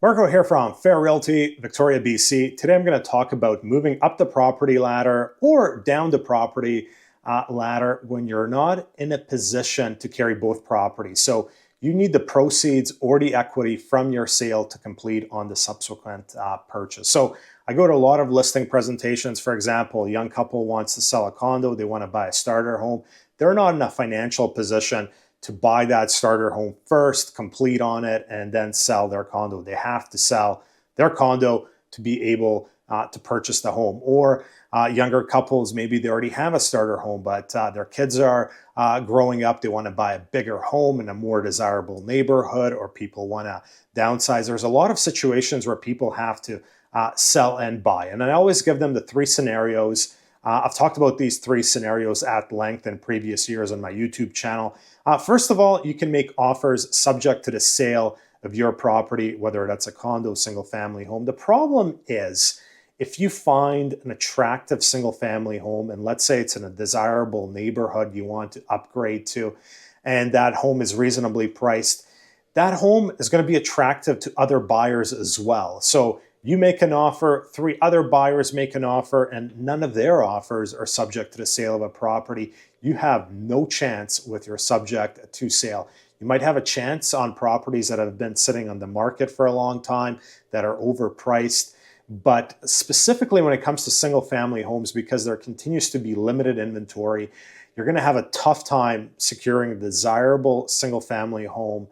Marko here from Fair Realty, Victoria, BC. Today I'm going to talk about moving up the property ladder or down the property ladder when you're not in a position to carry both properties. So you need the proceeds or the equity from your sale to complete on the subsequent purchase. So I go to a lot of listing presentations. For example, a young couple wants to sell a condo. They want to buy a starter home. They're not in a financial position to buy that starter home first, complete on it, and then sell their condo. They have to sell their condo to be able to purchase the home. Or younger couples, maybe they already have a starter home, but their kids are growing up. They want to buy a bigger home in a more desirable neighborhood, or people want to downsize. There's a lot of situations where people have to sell and buy. And I always give them the three scenarios. I've talked about these three scenarios at length in previous years on my YouTube channel. First of all, you can make offers subject to the sale of your property, whether that's a condo, single family home. The problem is if you find an attractive single family home, and let's say it's in a desirable neighborhood you want to upgrade to, and that home is reasonably priced, that home is going to be attractive to other buyers as well. So you make an offer, three other buyers make an offer, and none of their offers are subject to the sale of a property. You have no chance with your subject to sale. You might have a chance on properties that have been sitting on the market for a long time that are overpriced. But specifically when it comes to single family homes, because there continues to be limited inventory, you're going to have a tough time securing a desirable single family home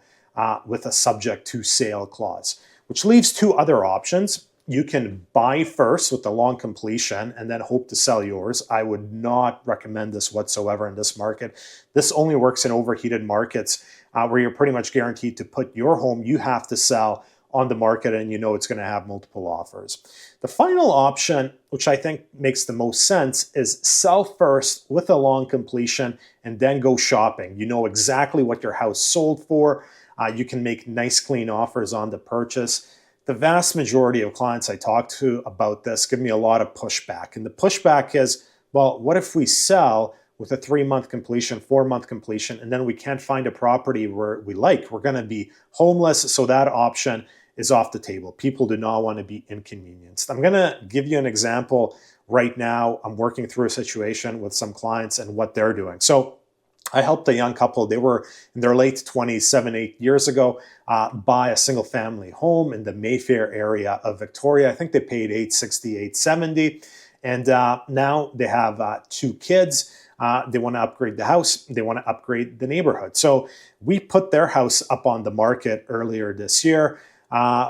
with a subject to sale clause. Which leaves two other options. You can buy first with the long completion and then hope to sell yours. I would not recommend this whatsoever in this market. This only works in overheated markets where you're pretty much guaranteed to put your home you have to sell on the market, and you know it's going to have multiple offers. The final option, which I think makes the most sense, is sell first with a long completion and then go shopping. You know exactly what your house sold for. You can make nice, clean offers on the purchase. The vast majority of clients I talk to about this give me a lot of pushback. And the pushback is, well, what if we sell with a 3-month completion, 4-month completion, and then we can't find a property where we like? We're going to be homeless, so that option is off the table. People do not want to be inconvenienced. I'm going to give you an example right now. I'm working through a situation with some clients and what they're doing. So I helped a young couple, they were in their late 20s, 7-8 years ago, buy a single family home in the Mayfair area of Victoria. I think they paid $860, $870. And now they have 2 kids. They want to upgrade the house. They want to upgrade the neighborhood. So we put their house up on the market earlier this year.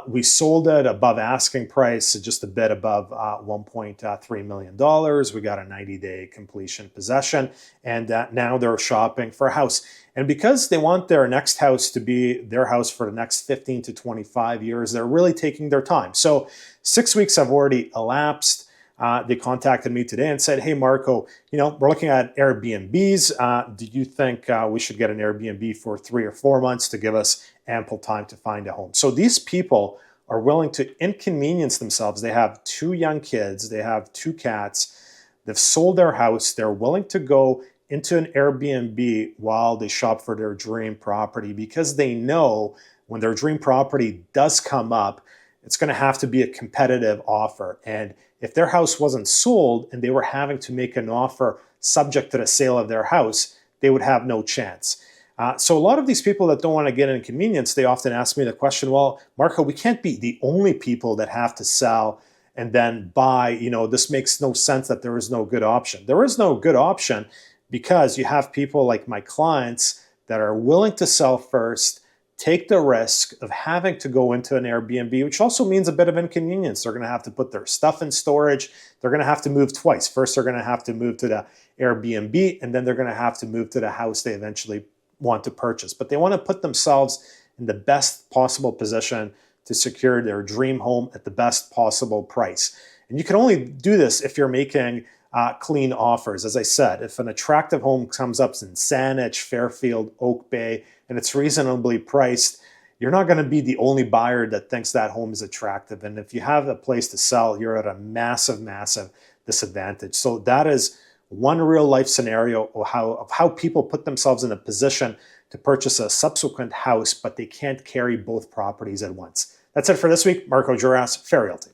We sold it above asking price, just a bit above $1.3 million. We got a 90-day completion possession, and now they're shopping for a house. And because they want their next house to be their house for the next 15 to 25 years, they're really taking their time. So 6 weeks have already elapsed. They contacted me today and said, hey, Marko, we're looking at Airbnbs. Do you think we should get an Airbnb for 3 or 4 months to give us ample time to find a home? So these people are willing to inconvenience themselves. They have 2 young kids. They have 2 cats. They've sold their house. They're willing to go into an Airbnb while they shop for their dream property, because they know when their dream property does come up, it's going to have to be a competitive offer. And if their house wasn't sold and they were having to make an offer subject to the sale of their house, they would have no chance. So a lot of these people that don't want to get inconvenienced, they often ask me the question, well, Marko, we can't be the only people that have to sell and then buy. This makes no sense that there is no good option. There is no good option because you have people like my clients that are willing to sell first, take the risk of having to go into an Airbnb, which also means a bit of inconvenience. They're going to have to put their stuff in storage. They're going to have to move twice. First, they're going to have to move to the Airbnb, and then they're going to have to move to the house they eventually want to purchase. But they want to put themselves in the best possible position to secure their dream home at the best possible price. And you can only do this if you're making clean offers. As I said, if an attractive home comes up in Saanich, Fairfield, Oak Bay, and it's reasonably priced, you're not going to be the only buyer that thinks that home is attractive. And if you have a place to sell, you're at a massive, massive disadvantage. So that is one real life scenario of how people put themselves in a position to purchase a subsequent house, but they can't carry both properties at once. That's it for this week. Marko, Juras, Realty.